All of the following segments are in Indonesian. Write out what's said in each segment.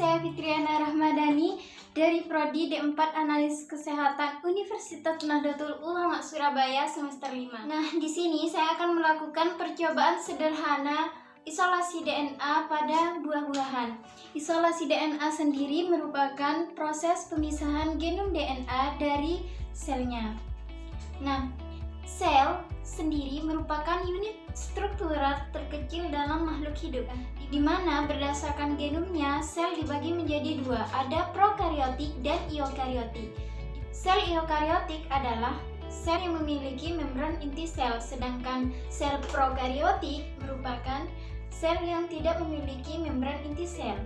saya Fitriana Rahmadani dari Prodi D4 Analisis Kesehatan Universitas Nahdlatul Ulama Surabaya semester 5. Nah, di sini saya akan melakukan percobaan sederhana isolasi DNA pada buah-buahan. Isolasi DNA sendiri merupakan proses pemisahan genom DNA dari selnya. Nah, sel sendiri merupakan unit struktural terkecil dalam makhluk hidup, di mana berdasarkan genomnya sel dibagi menjadi dua, ada prokariotik dan eukariotik. Sel eukariotik adalah sel yang memiliki membran inti sel, sedangkan sel prokariotik merupakan sel yang tidak memiliki membran inti sel.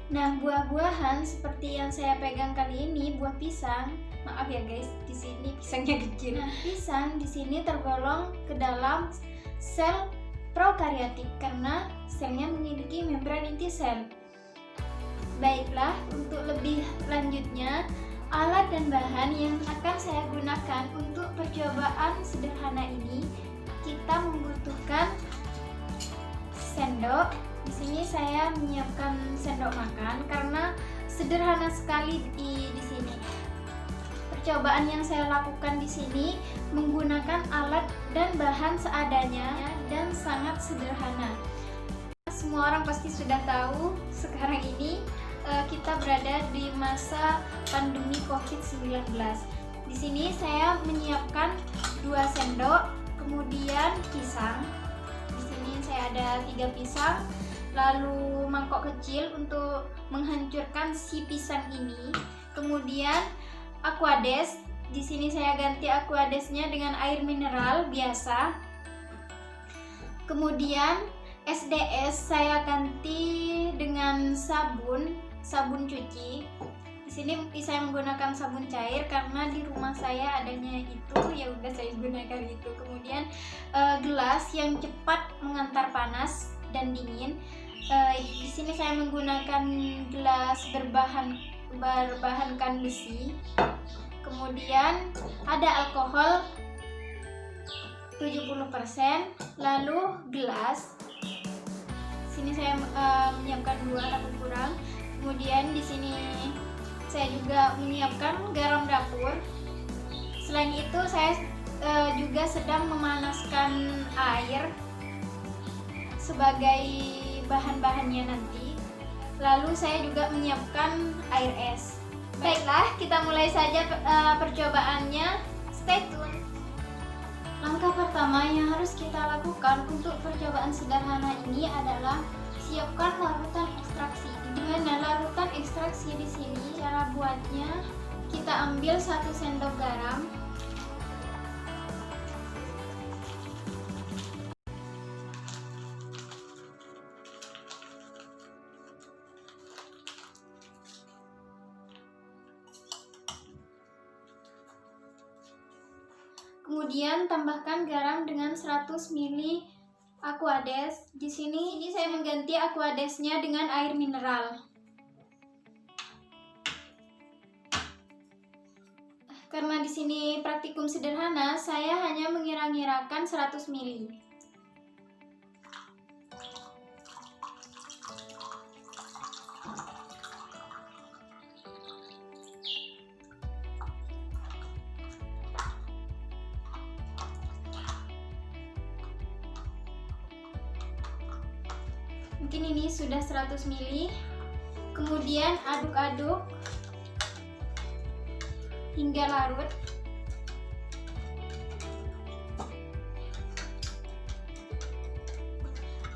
Nah, buah-buahan seperti yang saya pegang kali ini, buah pisang. Maaf ya guys, di sini pisangnya kecil. Nah, pisang di sini tergolong ke dalam sel prokariotik karena selnya memiliki membran inti sel. Baiklah, untuk lebih lanjutnya, alat dan bahan yang akan saya gunakan untuk percobaan sederhana ini, kita membutuhkan sendok. Di sini saya menyiapkan sendok makan karena sederhana sekali di sini. Percobaan yang saya lakukan di sini menggunakan alat dan bahan seadanya dan sangat sederhana. Semua orang pasti sudah tahu sekarang ini kita berada di masa pandemi COVID-19. Di sini saya menyiapkan 2 sendok, kemudian pisang. Di sini saya ada 3 pisang. Lalu mangkok kecil untuk menghancurkan si pisang ini. Kemudian aquades. Di sini saya ganti aquadesnya dengan air mineral biasa. Kemudian SDS saya ganti dengan sabun cuci. Di sini saya menggunakan sabun cair karena di rumah saya adanya itu, ya udah saya gunakan itu. Kemudian gelas yang cepat mengantar panas dan dingin. Di sini saya menggunakan gelas berbahankan besi. Kemudian ada alkohol 70%, lalu gelas. Di sini saya menyiapkan 2 atau kurang. Kemudian di sini saya juga menyiapkan garam dapur. Selain itu saya juga sedang memanaskan air sebagai bahan-bahannya nanti. Lalu saya juga menyiapkan air es. Baiklah, kita mulai saja percobaannya. Stay tune. Langkah pertama yang harus kita lakukan untuk percobaan sederhana ini adalah siapkan larutan ekstraksi. Dengan larutan ekstraksi di sini, cara buatnya kita ambil 1 sendok garam. Kemudian tambahkan garam dengan 100 ml aquades. Di sini saya mengganti aquadesnya dengan air mineral. Karena di sini praktikum sederhana, saya hanya mengira-ngirakan 100 ml. Mungkin ini sudah 100 ml. Kemudian aduk-aduk hingga larut.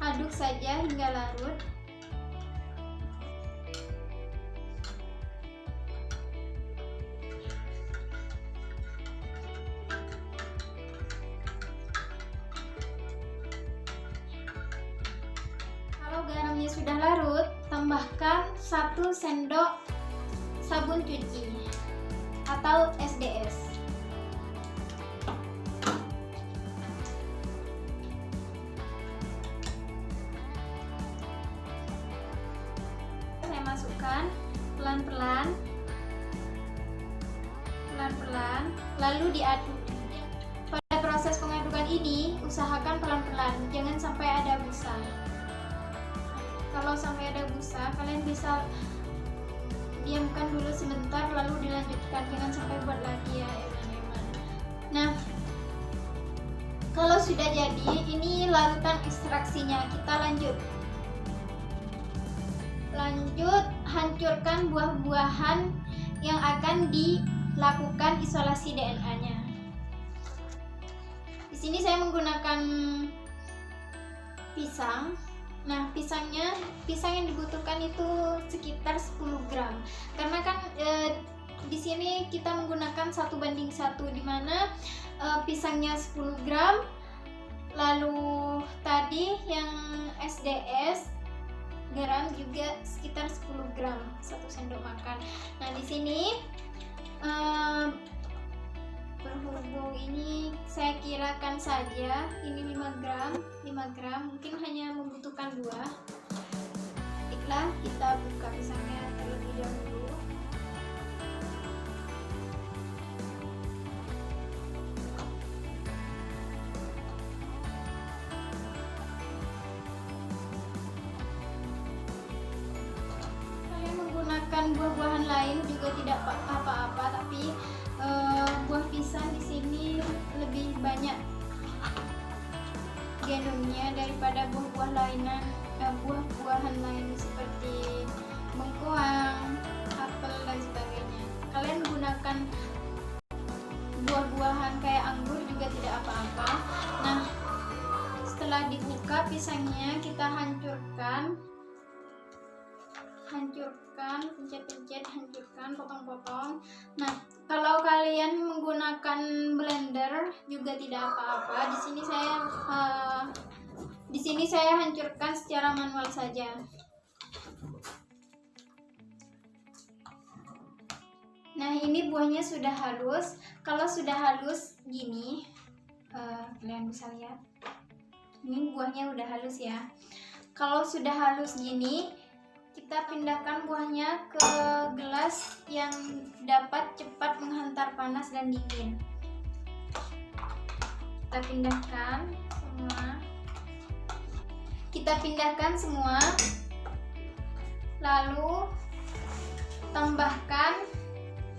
Aduk saja hingga larut. Garamnya sudah larut, tambahkan 1 sendok sabun cuci atau SDS. Saya masukkan pelan-pelan, lalu diaduk. Pada proses pengadukan ini, usahakan pelan-pelan, jangan sampai ada busa. Kalau sampai ada busa, kalian bisa bisa diamkan dulu sebentar lalu dilanjutkan, jangan sampai buat lagi ya Eman-Eman. Nah, kalau sudah jadi, ini larutan ekstraksinya. Kita lanjut hancurkan buah-buahan yang akan dilakukan isolasi DNA-nya. Di sini saya menggunakan pisang. Nah, pisang yang dibutuhkan itu sekitar 10 gram. Karena kan di sini kita menggunakan 1:1, di mana pisangnya 10 gram, lalu tadi yang SDS garam juga sekitar 10 gram, 1 sendok makan. Nah, di sini berhubung ini saya kirakan saja ini 5 gram, mungkin hanya membutuhkan 2. Baiklah, kita buka pisangnya terlebih dahulu. Buah-buahan lain juga tidak apa-apa, tapi buah pisang di sini lebih banyak genomnya daripada buah-buahan lain seperti bengkoang, apel dan sebagainya. Kalian menggunakan buah-buahan kayak anggur juga tidak apa-apa. Nah, setelah dibuka pisangnya kita hancurkan, pencet-pencet, hancurkan, potong-potong. Nah, kalau kalian menggunakan blender juga tidak apa-apa. Di sini saya hancurkan secara manual saja. Nah, ini buahnya sudah halus. Kalau sudah halus gini, kalian bisa lihat. Ini buahnya udah halus ya. Kalau sudah halus gini, kita pindahkan buahnya ke gelas yang dapat cepat menghantar panas dan dingin. Kita pindahkan semua. Lalu tambahkan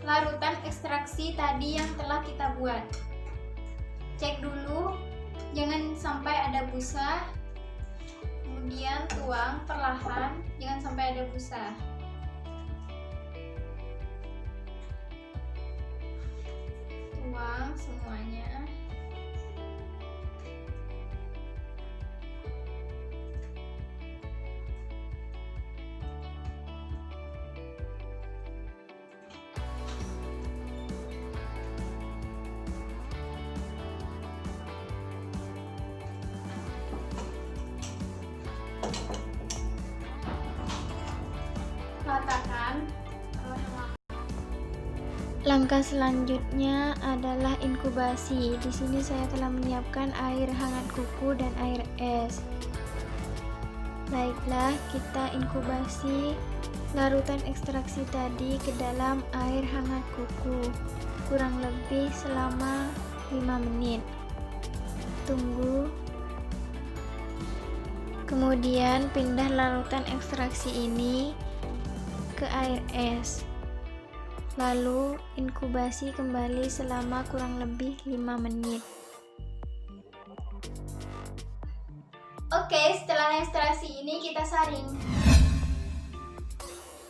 larutan ekstraksi tadi yang telah kita buat. Cek dulu, jangan sampai ada busa. Kemudian tuang perlahan, jangan sampai ada busa. Tuang semuanya. Ratakan. Langkah selanjutnya adalah inkubasi. Di sini saya telah menyiapkan air hangat kuku dan air es. Baiklah, kita inkubasi larutan ekstraksi tadi ke dalam air hangat kuku kurang lebih selama 5 menit. Tunggu. Kemudian pindah larutan ekstraksi ini ke air es. Lalu inkubasi kembali selama kurang lebih 5 menit. Oke, setelah ekstraksi ini kita saring.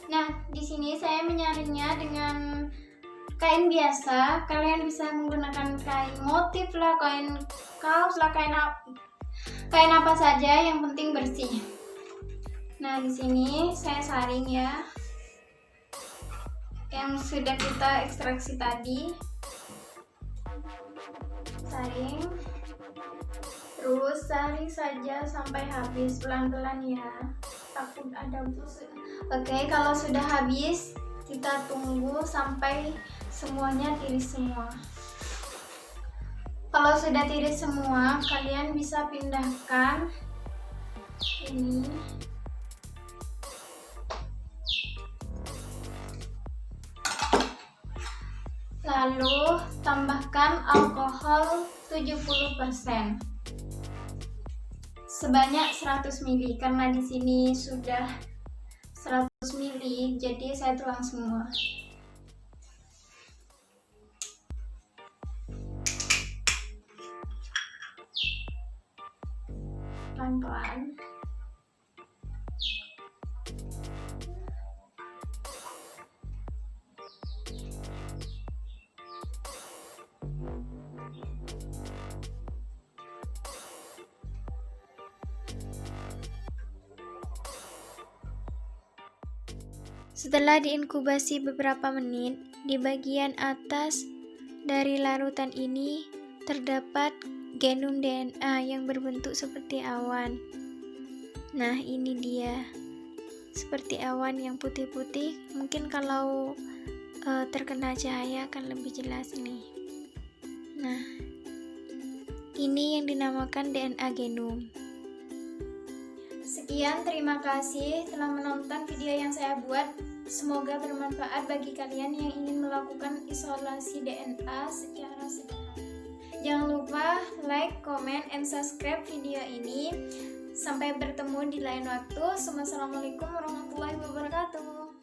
Nah, di sini saya menyaringnya dengan kain biasa. Kalian bisa menggunakan kain motif lah, kain kaos lah, kain apa saja, yang penting bersih. Nah, di sini saya saring ya, yang sudah kita ekstraksi tadi. Saring, terus saring saja sampai habis, pelan-pelan ya, takut ada busuk. Oke, kalau sudah habis kita tunggu sampai semuanya tiris semua. Kalau sudah tiris semua, kalian bisa pindahkan ini. Lalu tambahkan alkohol 70% sebanyak 100 ml, karena di sini sudah 100 ml, jadi saya tuang semua. Pelan-pelan. Setelah diinkubasi beberapa menit, di bagian atas dari larutan ini terdapat genom DNA yang berbentuk seperti awan. Nah, ini dia. Seperti awan yang putih-putih. Mungkin kalau terkena cahaya akan lebih jelas nih. Nah, ini yang dinamakan DNA genom. Sekian, terima kasih telah menonton video yang saya buat. Semoga bermanfaat bagi kalian yang ingin melakukan isolasi DNA secara sederhana. Jangan lupa like, comment, and subscribe video ini. Sampai bertemu di lain waktu. Wassalamualaikum warahmatullahi wabarakatuh.